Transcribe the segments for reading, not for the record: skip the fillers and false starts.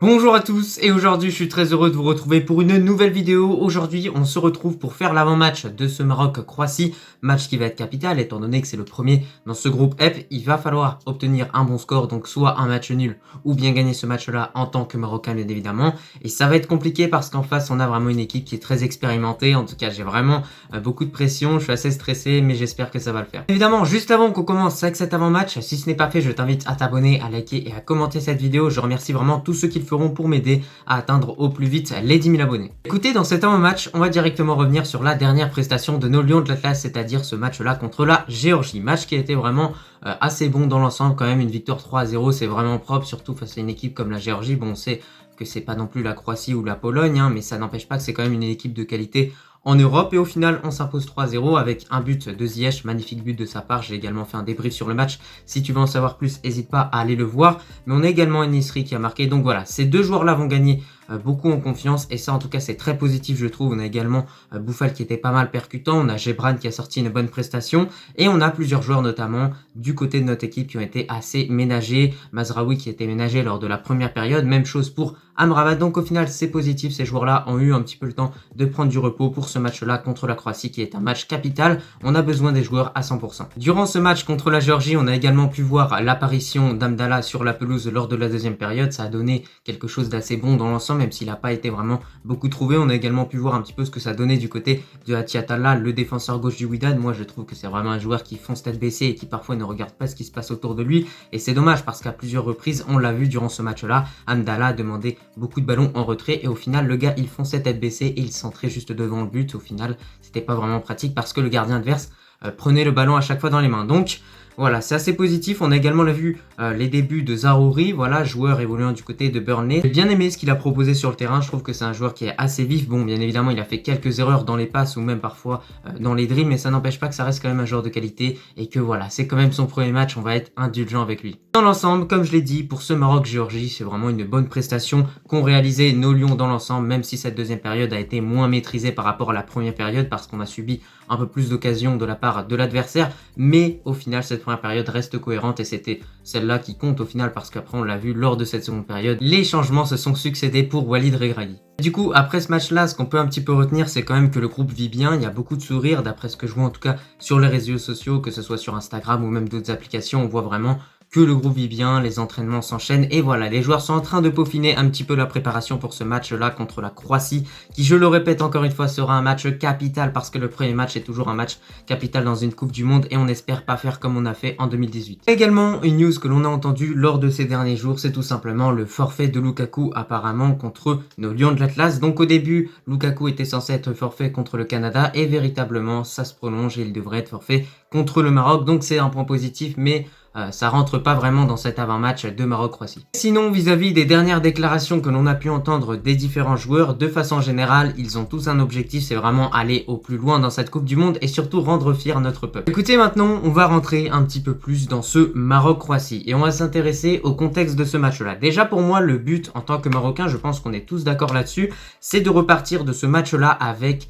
Bonjour à tous et aujourd'hui je suis très heureux de vous retrouver pour une nouvelle vidéo. Aujourd'hui on se retrouve pour faire l'avant-match de ce Maroc-Croatie, match qui va être capital étant donné que c'est le premier dans ce groupe F. Il va falloir obtenir un bon score, donc soit un match nul ou bien gagner ce match-là en tant que Marocain bien évidemment. Et ça va être compliqué parce qu'en face on a vraiment une équipe qui est très expérimentée. En tout cas j'ai vraiment beaucoup de pression, je suis assez stressé mais j'espère que ça va le faire. Évidemment juste avant qu'on commence avec cet avant-match, si ce n'est pas fait je t'invite à t'abonner, à liker et à commenter cette vidéo. Je remercie vraiment tous ceux qui le feront pour m'aider à atteindre au plus vite les 10 000 abonnés. Écoutez, dans cet avant-match, on va directement revenir sur la dernière prestation de nos Lions de l'Atlas, c'est-à-dire ce match-là contre la Géorgie. Match qui a été vraiment assez bon dans l'ensemble, quand même une victoire 3-0, c'est vraiment propre, surtout face à une équipe comme la Géorgie. Bon, on sait que c'est pas non plus la Croatie ou la Pologne, hein, mais ça n'empêche pas que c'est quand même une équipe de qualité en Europe. Et au final, on s'impose 3-0 avec un but de Ziyech, magnifique but de sa part. J'ai également fait un débrief sur le match. Si tu veux en savoir plus, n'hésite pas à aller le voir. Mais on a également Enisri qui a marqué. Donc voilà, ces deux joueurs-là vont gagner beaucoup en confiance et ça en tout cas c'est très positif je trouve. On a également Boufal qui était pas mal percutant, on a Gebran qui a sorti une bonne prestation et on a plusieurs joueurs notamment du côté de notre équipe qui ont été assez ménagés. Mazraoui qui a été ménagé lors de la première période, même chose pour Amrabat. Donc au final c'est positif, ces joueurs là ont eu un petit peu le temps de prendre du repos pour ce match là contre la Croatie qui est un match capital. On a besoin des joueurs à 100%. Durant ce match contre la Géorgie, on a également pu voir l'apparition d'Amdallah sur la pelouse lors de la deuxième période. Ça a donné quelque chose d'assez bon dans l'ensemble, même s'il n'a pas été vraiment beaucoup trouvé. On a également pu voir un petit peu ce que ça donnait du côté de Atiatalla, le défenseur gauche du Wydad. Moi je trouve que c'est vraiment un joueur qui fonce tête baissée et qui parfois ne regarde pas ce qui se passe autour de lui, et c'est dommage parce qu'à plusieurs reprises on l'a vu durant ce match là, Amdallah demandait beaucoup de ballons en retrait et au final le gars il fonçait tête baissée et il centrait juste devant le but. Au final c'était pas vraiment pratique parce que le gardien adverse prenait le ballon à chaque fois dans les mains. Donc voilà, c'est assez positif. On a également vu les débuts de Zaroury, voilà, joueur évoluant du côté de Burnley. J'ai bien aimé ce qu'il a proposé sur le terrain. Je trouve que c'est un joueur qui est assez vif. Bon, bien évidemment, il a fait quelques erreurs dans les passes ou même parfois dans les dribbles, mais ça n'empêche pas que ça reste quand même un joueur de qualité et que voilà, c'est quand même son premier match. On va être indulgent avec lui. Dans l'ensemble, comme je l'ai dit, pour ce Maroc-Géorgie, c'est vraiment une bonne prestation qu'ont réalisé nos Lions dans l'ensemble, même si cette deuxième période a été moins maîtrisée par rapport à la première période parce qu'on a subi un peu plus d'occasions de la part de l'adversaire, mais au final cette première période reste cohérente et c'était celle-là qui compte au final parce qu'après on l'a vu lors de cette seconde période, les changements se sont succédés pour Walid Regragui. Du coup, après ce match-là, ce qu'on peut un petit peu retenir, c'est quand même que le groupe vit bien, il y a beaucoup de sourires, d'après ce que je vois en tout cas sur les réseaux sociaux, que ce soit sur Instagram ou même d'autres applications, on voit vraiment que le groupe vit bien, les entraînements s'enchaînent et voilà, les joueurs sont en train de peaufiner un petit peu la préparation pour ce match-là contre la Croatie, qui je le répète encore une fois sera un match capital parce que le premier match est toujours un match capital dans une Coupe du Monde et on espère pas faire comme on a fait en 2018. Également, une news que l'on a entendue lors de ces derniers jours, c'est tout simplement le forfait de Lukaku apparemment contre nos Lions de l'Atlas. Donc au début, Lukaku était censé être forfait contre le Canada et véritablement ça se prolonge et il devrait être forfait contre le Maroc. Donc c'est un point positif, mais ça rentre pas vraiment dans cet avant-match de Maroc-Croatie. Sinon, vis-à-vis des dernières déclarations que l'on a pu entendre des différents joueurs, de façon générale, ils ont tous un objectif, c'est vraiment aller au plus loin dans cette Coupe du Monde et surtout rendre fier notre peuple. Écoutez, maintenant, on va rentrer un petit peu plus dans ce Maroc-Croatie et on va s'intéresser au contexte de ce match-là. Déjà, pour moi, le but en tant que Marocain, je pense qu'on est tous d'accord là-dessus, c'est de repartir de ce match-là avec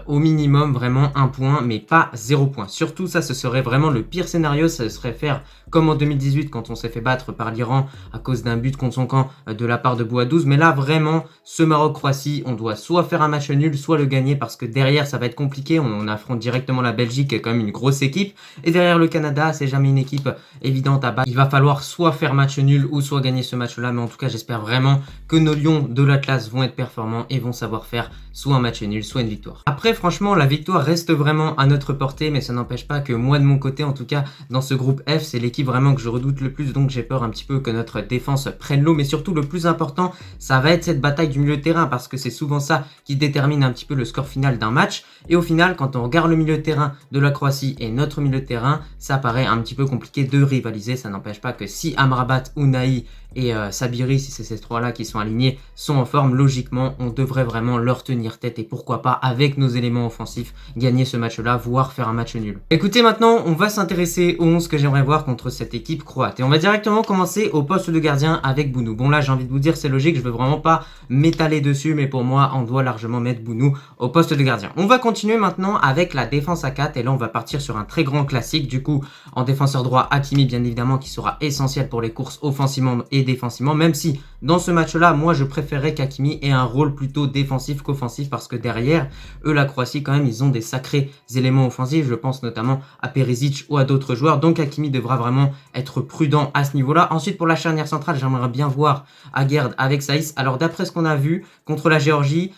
au minimum vraiment un point, mais pas 0 point. Surtout ça, ce serait vraiment le pire scénario, ça serait faire comme en 2018 quand on s'est fait battre par l'Iran à cause d'un but contre son camp de la part de Bouadouz. Mais là vraiment, ce Maroc-Croatie, on doit soit faire un match nul, soit le gagner parce que derrière ça va être compliqué. On affronte directement la Belgique qui est quand même une grosse équipe. Et derrière le Canada, c'est jamais une équipe évidente à battre. Il va falloir soit faire match nul ou soit gagner ce match-là. Mais en tout cas, j'espère vraiment que nos Lions de l'Atlas vont être performants et vont savoir faire soit un match nul, soit une victoire. Après, franchement, la victoire reste vraiment à notre portée, mais ça n'empêche pas que moi, de mon côté, en tout cas, dans ce groupe F, c'est l'équipe vraiment que je redoute le plus, donc j'ai peur un petit peu que notre défense prenne l'eau, mais surtout, le plus important, ça va être cette bataille du milieu de terrain, parce que c'est souvent ça qui détermine un petit peu le score final d'un match, et au final, quand on regarde le milieu de terrain de la Croatie et notre milieu de terrain, ça paraît un petit peu compliqué de rivaliser. Ça n'empêche pas que si Amrabat, Unai et Sabiri, si c'est ces trois-là qui sont alignés, sont en forme, logiquement, on devrait vraiment leur tenir tête et pourquoi pas, avec nos éléments offensifs, gagner ce match-là, voire faire un match nul. Écoutez, maintenant, on va s'intéresser aux 11 que j'aimerais voir contre cette équipe croate. Et on va directement commencer au poste de gardien avec Bounou. Bon là, j'ai envie de vous dire, c'est logique, je veux vraiment pas m'étaler dessus, mais pour moi, on doit largement mettre Bounou au poste de gardien. On va continuer maintenant avec la défense à 4, et là, on va partir sur un très grand classique. Du coup, en défenseur droit, Hakimi, bien évidemment, qui sera essentiel pour les courses offensivement et défensivement, même si dans ce match-là, moi je préférerais qu'Hakimi ait un rôle plutôt défensif qu'offensif parce que derrière, eux, la Croatie, quand même, ils ont des sacrés éléments offensifs. Je pense notamment à Perisic ou à d'autres joueurs. Donc Hakimi devra vraiment être prudent à ce niveau-là. Ensuite, pour la charnière centrale, j'aimerais bien voir Aguerd avec Saïs. Alors d'après ce qu'on a vu contre la Géorgie,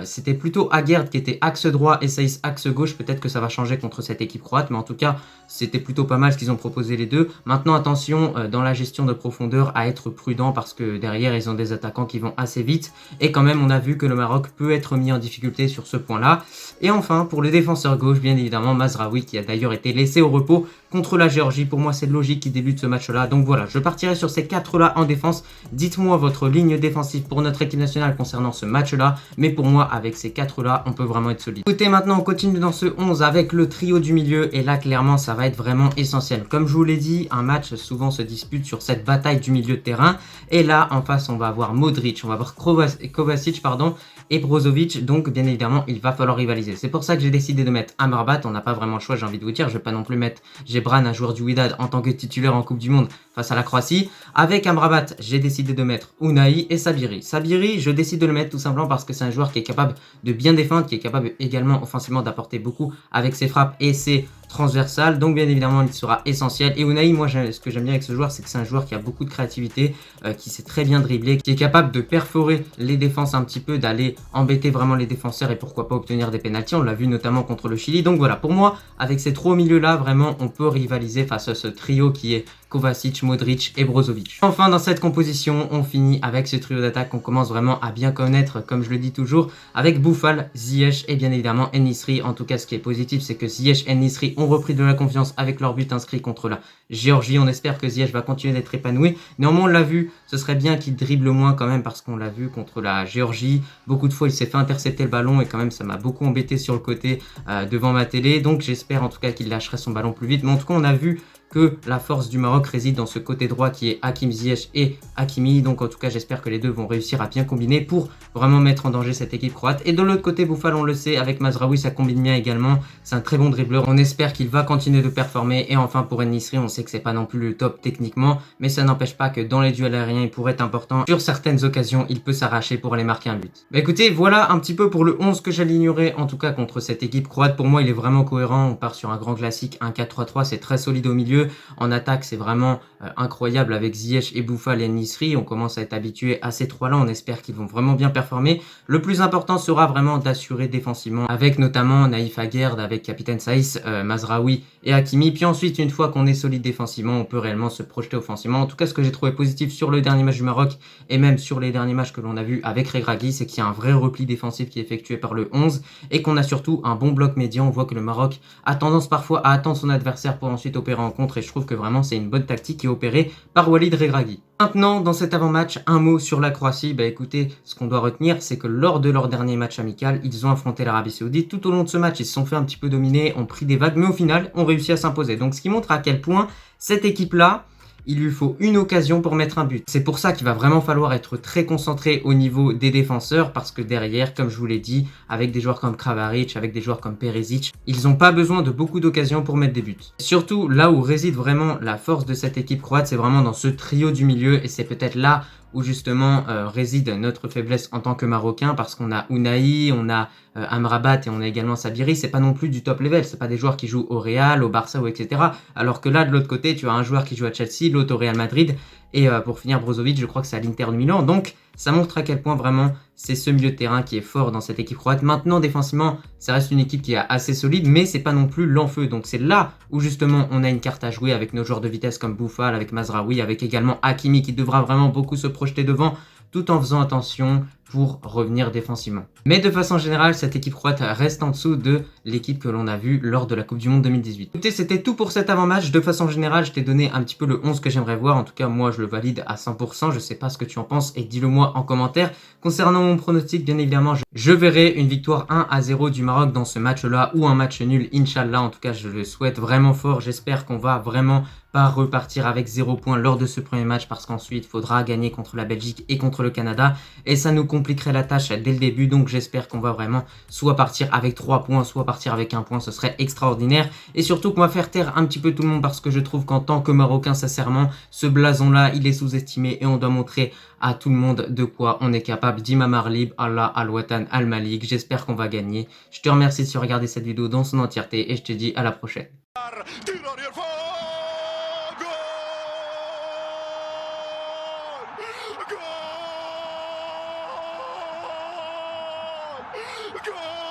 c'était plutôt Aguerd qui était axe droit et Saïs axe gauche. Peut-être que ça va changer contre cette équipe croate, mais en tout cas, c'était plutôt pas mal ce qu'ils ont proposé les deux. Maintenant, attention dans la gestion de profondeur à être prudent parce que derrière, ils ont des attaquants qui vont assez vite. Et quand même, on a vu que le Maroc peut être mis en difficulté sur ce point-là. Et enfin, pour le défenseur gauche, bien évidemment, Mazraoui qui a d'ailleurs été laissé au repos contre la Géorgie. Pour moi, c'est logique qu'il débute ce match-là. Donc voilà, je partirai sur ces 4-là en défense. Dites-moi votre ligne défensive pour notre équipe nationale concernant ce match-là. Mais pour moi, avec ces 4-là, on peut vraiment être solide. Écoutez, maintenant, on continue dans ce 11 avec le trio du milieu. Et là, clairement, ça va être vraiment essentiel. Comme je vous l'ai dit, un match souvent se dispute sur cette bataille du milieu de terrain. Et là, en face, on va avoir Modric, on va avoir Kovacic, et Brozovic. Donc, bien évidemment, il va falloir rivaliser. C'est pour ça que j'ai décidé de mettre Amrabat. On n'a pas vraiment le choix, j'ai envie de vous dire. Je vais pas non plus mettre Gebran, un joueur du Wydad, en tant que titulaire en Coupe du Monde face à la Croatie. Avec Amrabat, j'ai décidé de mettre Unai et Sabiri. Sabiri, je décide de le mettre tout simplement parce que c'est un joueur qui est capable de bien défendre, qui est capable également offensivement d'apporter beaucoup avec ses frappes et ses transversales. Donc bien évidemment, il sera essentiel. Et Unai, moi, ce que j'aime bien avec ce joueur, c'est que c'est un joueur qui a beaucoup de créativité, qui sait très bien dribbler, qui est capable de perforer les défenses un petit peu, d'aller embêter vraiment les défenseurs et pourquoi pas obtenir des pénaltys. On l'a vu notamment contre le Chili. Donc voilà, pour moi, avec ces trois milieux-là, vraiment, on peut rivaliser face à ce trio qui est Kovacic, Modric et Brozovic. Enfin, dans cette composition, on finit avec ce trio d'attaque qu'on commence vraiment à bien connaître, comme je le dis toujours, avec Boufal, Ziyech et bien évidemment En-Nesyri. En tout cas, ce qui est positif, c'est que Ziyech et En-Nesyri ont repris de la confiance avec leur but inscrit contre la Géorgie. On espère que Ziyech va continuer d'être épanoui. Néanmoins, on l'a vu, ce serait bien qu'il dribble moins quand même parce qu'on l'a vu contre la Géorgie. Beaucoup de fois, il s'est fait intercepter le ballon et quand même, ça m'a beaucoup embêté sur le côté devant ma télé. Donc, j'espère en tout cas qu'il lâcherait son ballon plus vite. Mais en tout cas, on a vu que la force du Maroc réside dans ce côté droit qui est Hakim Ziyech et Hakimi. Donc en tout cas, j'espère que les deux vont réussir à bien combiner pour vraiment mettre en danger cette équipe croate. Et de l'autre côté, Boufal, on le sait, avec Mazraoui, ça combine bien également. C'est un très bon dribbleur. On espère qu'il va continuer de performer. Et enfin, pour En-Nesyri, on sait que c'est pas non plus le top techniquement, mais ça n'empêche pas que dans les duels aériens, il pourrait être important. Sur certaines occasions, il peut s'arracher pour aller marquer un but. Bah écoutez, voilà un petit peu pour le 11 que j'alignerai, en tout cas contre cette équipe croate. Pour moi, il est vraiment cohérent. On part sur un grand classique, un 4-3-3, c'est très solide au milieu. En attaque, c'est vraiment incroyable avec Ziyech et Boufal et En-Nesyri. On commence à être habitué à ces trois-là. On espère qu'ils vont vraiment bien performer. Le plus important sera vraiment d'assurer défensivement avec notamment Naïf Aguerd, avec Capitaine Saïs, Mazraoui et Hakimi. Puis ensuite, une fois qu'on est solide défensivement, on peut réellement se projeter offensivement. En tout cas, ce que j'ai trouvé positif sur le dernier match du Maroc et même sur les derniers matchs que l'on a vu avec Regragui, c'est qu'il y a un vrai repli défensif qui est effectué par le 11 et qu'on a surtout un bon bloc médian. On voit que le Maroc a tendance parfois à attendre son adversaire pour ensuite opérer en contre et je trouve que vraiment c'est une bonne tactique qui est opérée par Walid Regragui. Maintenant, dans cet avant-match, un mot sur la Croatie. Bah écoutez, ce qu'on doit retenir, c'est que lors de leur dernier match amical, ils ont affronté l'Arabie Saoudite. Tout au long de ce match, ils se sont fait un petit peu dominer, ont pris des vagues, mais au final, ont réussi à s'imposer. Donc ce qui montre à quel point cette équipe-là, il lui faut une occasion pour mettre un but. C'est pour ça qu'il va vraiment falloir être très concentré au niveau des défenseurs parce que derrière, comme je vous l'ai dit, avec des joueurs comme Kramaric, avec des joueurs comme Perisic, ils n'ont pas besoin de beaucoup d'occasions pour mettre des buts. Surtout, là où réside vraiment la force de cette équipe croate, c'est vraiment dans ce trio du milieu et c'est peut-être là où justement réside notre faiblesse en tant que Marocain parce qu'on a Unai, on a Amrabat et on a également Sabiri. C'est pas non plus du top level, c'est pas des joueurs qui jouent au Real, au Barça ou etc. Alors que là de l'autre côté tu as un joueur qui joue à Chelsea, l'autre au Real Madrid et pour finir Brozovic je crois que c'est à l'Inter de Milan. Donc ça montre à quel point vraiment c'est ce milieu de terrain qui est fort dans cette équipe croate. Maintenant défensivement ça reste une équipe qui est assez solide mais c'est pas non plus l'enfeu. Donc c'est là où justement on a une carte à jouer avec nos joueurs de vitesse comme Boufal, avec Mazraoui, avec également Hakimi qui devra vraiment beaucoup se projeter devant tout en faisant attention pour revenir défensivement. Mais de façon générale, cette équipe croate reste en dessous de l'équipe que l'on a vue lors de la Coupe du Monde 2018. Écoutez, c'était tout pour cet avant-match. De façon générale, je t'ai donné un petit peu le 11 que j'aimerais voir. En tout cas, moi, je le valide à 100%. Je sais pas ce que tu en penses et dis-le moi en commentaire. Concernant mon pronostic, bien évidemment, je verrai une victoire 1-0 du Maroc dans ce match-là ou un match nul, Inch'Allah. En tout cas, je le souhaite vraiment fort. J'espère qu'on va vraiment pas repartir avec 0 points lors de ce premier match parce qu'ensuite, il faudra gagner contre la Belgique et contre le Canada. Et ça nous compliquerait la tâche dès le début. Donc j'espère qu'on va vraiment soit partir avec 3 points, soit partir avec 1 point. Ce serait extraordinaire. Et surtout qu'on va faire taire un petit peu tout le monde, parce que je trouve qu'en tant que Marocain, sincèrement, ce blason-là, il est sous-estimé et on doit montrer à tout le monde de quoi on est capable. Dima Marlib, Allah, Al-Watan, Al-Malik. J'espère qu'on va gagner. Je te remercie de regarder cette vidéo dans son entièreté et je te dis à la prochaine. Goal!